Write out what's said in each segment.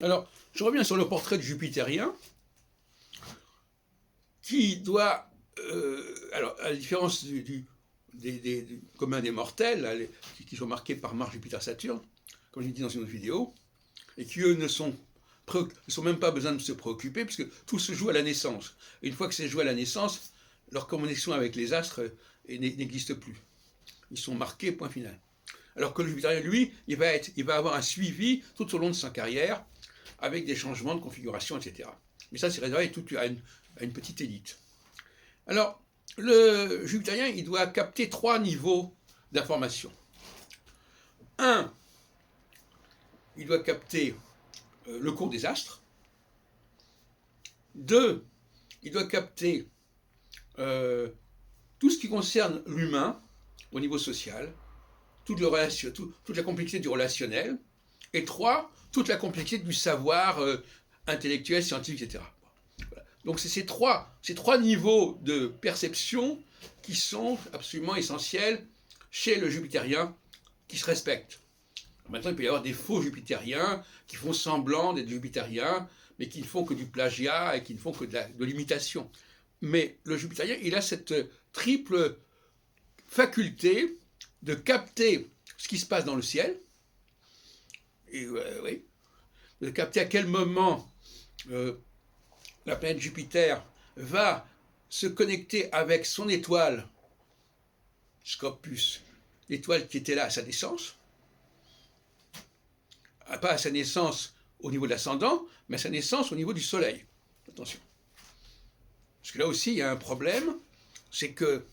Alors, je reviens sur le portrait de Jupitérien, qui doit, alors, à la différence du commun des mortels, là, qui sont marqués par Mars, Jupiter, Saturne, comme je l'ai dit dans une autre vidéo, et qui, eux, ne sont même pas besoin de se préoccuper, puisque tout se joue à la naissance. Et une fois que c'est joué à la naissance, leur connexion avec les astres n'existe plus. Ils sont marqués, point final. Alors que le Jupitérien, lui, il va avoir un suivi tout au long de sa carrière, avec des changements de configuration, etc. Mais ça, c'est réservé à une petite élite. Alors, le Jupitérien, il doit capter 3 niveaux d'information. 1, il doit capter le cours des astres. 2, il doit capter tout ce qui concerne l'humain au niveau social, toute la complexité du relationnel. Et 3, toute la complexité du savoir intellectuel, scientifique, etc. Voilà. Donc c'est ces trois niveaux de perception qui sont absolument essentiels chez le Jupitérien, qui se respectent. Maintenant, il peut y avoir des faux Jupitériens qui font semblant d'être Jupitériens, mais qui ne font que du plagiat et qui ne font que de l'imitation. Mais le Jupitérien, il a cette triple faculté de capter ce qui se passe dans le ciel, et oui, de capter à quel moment la planète Jupiter va se connecter avec son étoile, Scopus, l'étoile qui était là à sa naissance, pas à sa naissance au niveau de l'ascendant, mais à sa naissance au niveau du Soleil. Attention. Parce que là aussi, il y a un problème, c'est que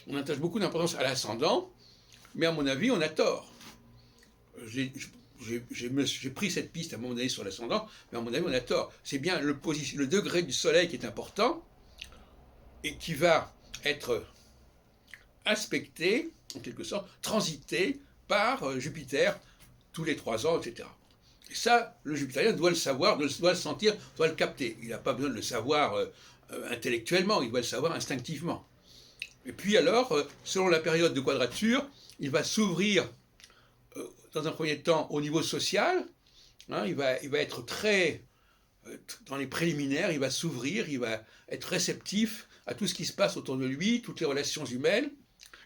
on attache beaucoup d'importance à l'ascendant, mais à mon avis, on a tort. J'ai pris cette piste à un moment donné sur l'ascendant, mais à mon avis, on a tort. C'est bien le degré du Soleil qui est important et qui va être aspecté, en quelque sorte, transité par Jupiter tous les 3 ans, etc. Et ça, le Jupitérien doit le savoir, doit le sentir, doit le capter. Il n'a pas besoin de le savoir intellectuellement, il doit le savoir instinctivement. Et puis alors, selon la période de quadrature, il va s'ouvrir dans un premier temps au niveau social, hein, il va être très, dans les préliminaires, il va s'ouvrir, il va être réceptif à tout ce qui se passe autour de lui, toutes les relations humaines,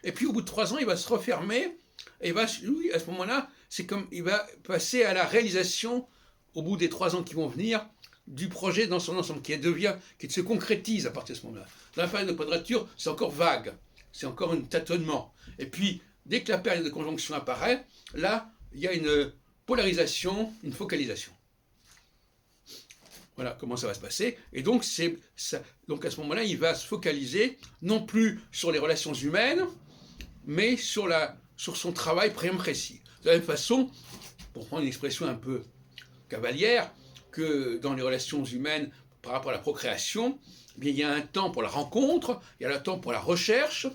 et puis au bout de 3 ans, il va se refermer, et lui, à ce moment-là, c'est comme, il va passer à la réalisation, au bout des 3 ans qui vont venir, du projet dans son ensemble, qui se concrétise à partir de ce moment-là. Dans la période de quadrature, c'est encore vague, c'est encore un tâtonnement. Et puis, dès que la période de conjonction apparaît, là, il y a une polarisation, une focalisation. Voilà comment ça va se passer. Et donc, donc à ce moment-là, il va se focaliser non plus sur les relations humaines, mais sur son travail précis. De la même façon, pour prendre une expression un peu cavalière, que dans les relations humaines par rapport à la procréation, eh bien, il y a un temps pour la rencontre, il y a un temps pour la recherche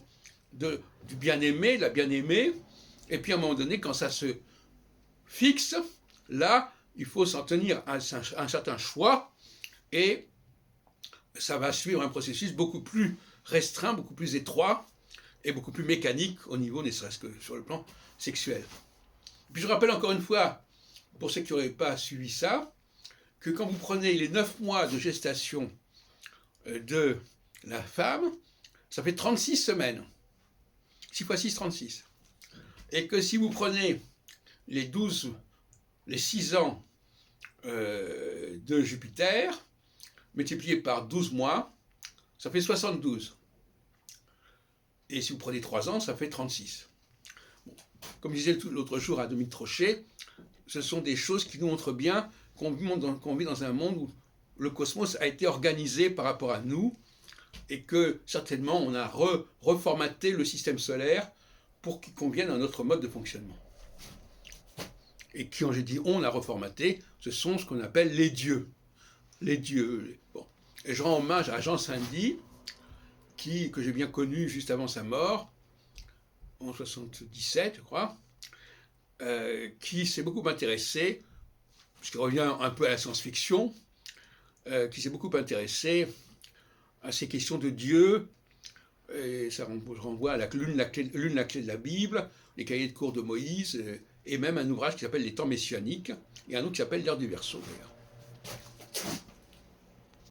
du bien-aimé, de la bien-aimée, et puis à un moment donné, quand ça se fixe, là, il faut s'en tenir à un certain choix, et ça va suivre un processus beaucoup plus restreint, beaucoup plus étroit, et beaucoup plus mécanique au niveau, ne serait-ce que sur le plan sexuel. Puis je rappelle encore une fois, pour ceux qui n'auraient pas suivi ça, que quand vous prenez les 9 mois de gestation de la femme, ça fait 36 semaines. 6 x 6, 36. Et que si vous prenez les 6 ans de Jupiter, multiplié par 12 mois, ça fait 72. Et si vous prenez 3 ans, ça fait 36. Bon. Comme je disais l'autre jour à Dominique Trochet, ce sont des choses qui nous montrent bien qu'on vit dans un monde où le cosmos a été organisé par rapport à nous et que certainement on a reformaté le système solaire pour qu'il convienne à notre mode de fonctionnement. Et quand j'ai dit on a reformaté, ce sont ce qu'on appelle les dieux. Les dieux. Bon. Et je rends hommage à Jean Saint-Denis, que j'ai bien connu juste avant sa mort, en 77, je crois, qui s'est beaucoup intéressé, ce qui revient un peu à la science-fiction, qui s'est beaucoup intéressé à ces questions de Dieu, et ça renvoie à l'une la clé de la Bible, les cahiers de cours de Moïse, et même un ouvrage qui s'appelle Les temps messianiques, et un autre qui s'appelle L'ère du Verseau, d'ailleurs.